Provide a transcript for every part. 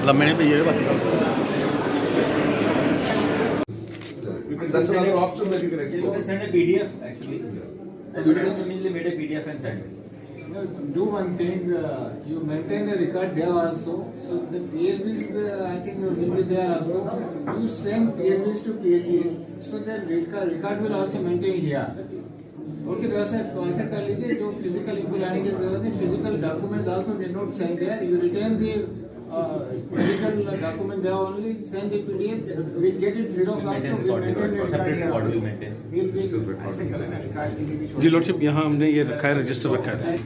लम्बे पे ये बात That's another option that you can explore. You can send a PDF actually. So you can immediately made a PDF and send it. Do one thing, you maintain a record there also. So the PLBs, I think will be there also. You send PLBs to PLBs, so that record will also maintain here. Okay, तो ऐसा कर लीजिए, जो physical इनको लाने की जरूरत है, physical documents also did not send there. You retain the physical document there only. Send the PDF. We'll get it Xerox also. We'll maintain the record here also. We'll be ऐसे करना record के लिए भी जी lordship, यहाँ हमने ये रखा है, रजिस्टर रखा है।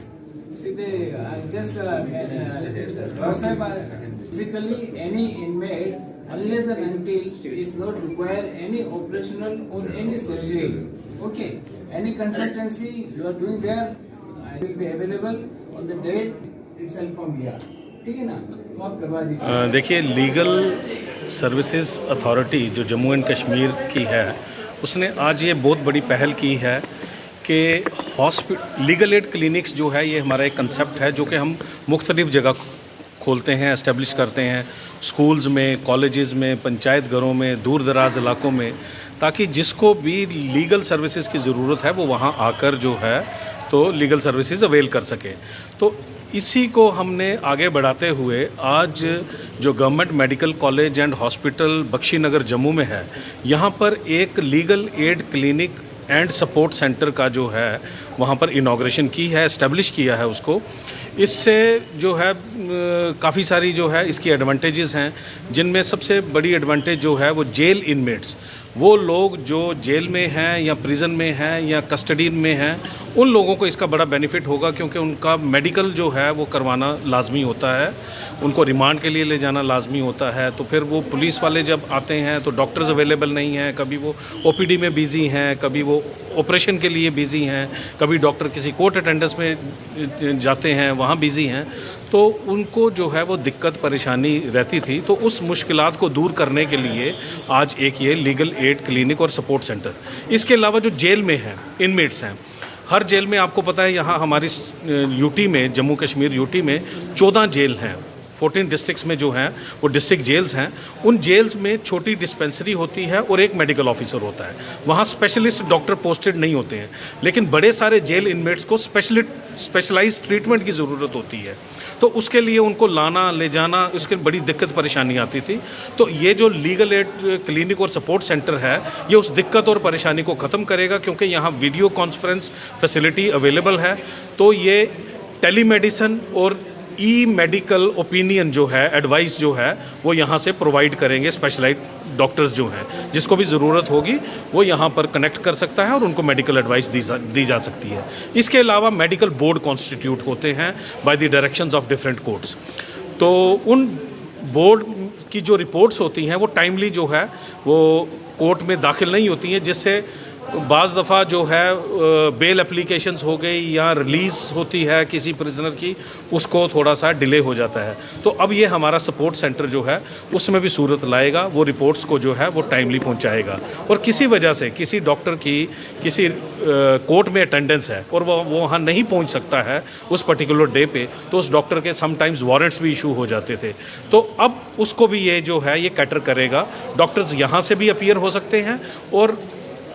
Basically, any inmate, unless and until is not require any operational or any surgery. Okay, any consultancy you are doing there, I will be available on the date itself from here. ठीक है ना? तो आप करवा दीजिए। देखिए, legal services authority जो Jammu and Kashmir की है, उसने आज ये बहुत बड़ी पहल की है कि लीगल एड क्लिनिक्स जो है, ये हमारा एक कंसेप्ट है जो कि हम मुख्तलिफ जगह खोलते हैं, एस्टेब्लिश करते हैं, स्कूल्स में, कॉलेजेस में, पंचायत घरों में, दूर दराज इलाकों में, ताकि जिसको भी लीगल सर्विसेज की ज़रूरत है वो वहाँ आकर जो है तो लीगल सर्विसेज अवेल कर सके। तो इसी को हमने आगे बढ़ाते हुए आज जो government medical college and hospital Bakshi Nagar Jammu में है, यहाँ पर एक legal aid clinic and support centre का जो है वहाँ पर इनॉग्रेशन की है, इस्टेब्लिश किया है उसको। इससे जो है काफ़ी सारी जो है इसकी एडवांटेजेस हैं, जिनमें सबसे बड़ी एडवांटेज जो है वो जेल इनमेट्स, वो लोग जो जेल में हैं या प्रिजन में हैं या कस्टडी में हैं, उन लोगों को इसका बड़ा बेनिफिट होगा, क्योंकि उनका मेडिकल जो है वो करवाना लाजमी होता है, उनको रिमांड के लिए ले जाना लाजमी होता है। तो फिर वो पुलिस वाले जब आते हैं तो डॉक्टर्स अवेलेबल नहीं हैं, कभी वो ओपीडी में बिज़ी हैं, कभी वो ऑपरेशन के लिए बिज़ी हैं, कभी डॉक्टर किसी कोर्ट अटेंडेंस में जाते हैं वहाँ बिज़ी हैं, तो उनको जो है वो दिक्कत परेशानी रहती थी। तो उस मुश्किलात को दूर करने के लिए आज एक ये लीगल एड क्लिनिक और सपोर्ट सेंटर। इसके अलावा जो जेल में हैं इनमेट्स हैं, हर जेल में आपको पता है, यहाँ हमारी यूटी में, जम्मू कश्मीर यूटी में 14 जेल हैं, 14 डिस्ट्रिक्ट्स में जो हैं वो डिस्ट्रिक्ट जेल्स हैं। उन जेल्स में छोटी डिस्पेंसरी होती है और एक मेडिकल ऑफिसर होता है। वहाँ स्पेशलिस्ट डॉक्टर पोस्टेड नहीं होते हैं, लेकिन बड़े सारे जेल इनमेट्स को स्पेशलाइज्ड ट्रीटमेंट की ज़रूरत होती है, तो उसके लिए उनको लाना ले जाना, उसके बड़ी दिक्कत परेशानी आती थी। तो ये जो लीगल एड क्लिनिक और सपोर्ट सेंटर है, ये उस दिक्कत और परेशानी को ख़त्म करेगा, क्योंकि यहाँ वीडियो कॉन्फ्रेंस फैसिलिटी अवेलेबल है। तो ये टेलीमेडिसन और ई मेडिकल ओपिनियन जो है, एडवाइस जो है, वो यहाँ से प्रोवाइड करेंगे। स्पेशलाइज्ड डॉक्टर्स जो हैं, जिसको भी ज़रूरत होगी वो यहाँ पर कनेक्ट कर सकता है और उनको मेडिकल एडवाइस दी जा सकती है। इसके अलावा मेडिकल बोर्ड कॉन्स्टिट्यूट होते हैं by the directions of different courts. तो उन बोर्ड की जो रिपोर्ट्स होती हैं वो टाइमली जो है वो कोर्ट में दाखिल नहीं होती हैं, जिससे बाज़ दफ़ा जो है बेल एप्लीकेशंस हो गई या रिलीज़ होती है किसी प्रिजनर की, उसको थोड़ा सा डिले हो जाता है। तो अब ये हमारा सपोर्ट सेंटर जो है उसमें भी सूरत लाएगा, वो रिपोर्ट्स को जो है वो टाइमली पहुंचाएगा। और किसी वजह से किसी डॉक्टर की किसी कोर्ट में अटेंडेंस है और वो वहाँ नहीं पहुँच सकता है उस पर्टिकुलर डे पे, तो उस डॉक्टर के समटाइम्स वारंट्स भी इशू हो जाते थे। तो अब उसको भी ये जो है ये कैटर करेगा। डॉक्टर्स यहाँ से भी अपीयर हो सकते हैं, और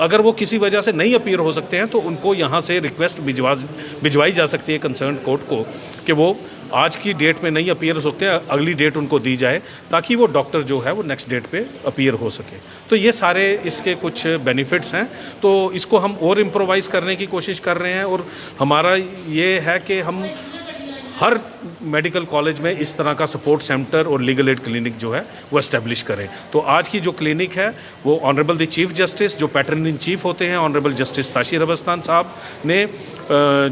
अगर वो किसी वजह से नहीं अपीयर हो सकते हैं तो उनको यहाँ से रिक्वेस्ट भिजवाई जा सकती है कंसर्न कोर्ट को कि वो आज की डेट में नहीं अपीयर हो सकते हैं, अगली डेट उनको दी जाए, ताकि वो डॉक्टर जो है वो नेक्स्ट डेट पे अपीयर हो सके। तो ये सारे इसके कुछ बेनिफिट्स हैं। तो इसको हम और इम्प्रोवाइज़ करने की कोशिश कर रहे हैं, और हमारा ये है कि हम हर मेडिकल कॉलेज में इस तरह का सपोर्ट सेंटर और लीगल एड क्लिनिक जो है वो एस्टेब्लिश करें। तो आज की जो क्लिनिक है वो ऑनरेबल द चीफ जस्टिस, जो पैटर्न इन चीफ होते हैं, ऑनरेबल जस्टिस ताशीर अबस्तान साहब ने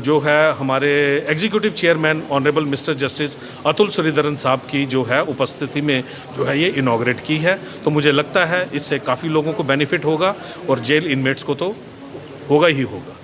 जो है हमारे executive chairman honourable mister justice Atul Sreedharan साहब की जो है उपस्थिति में जो है ये इनॉग्रेट की है। तो मुझे लगता है इससे काफ़ी लोगों को बेनिफिट होगा, और जेल इनमेट्स को तो होगा ही होगा।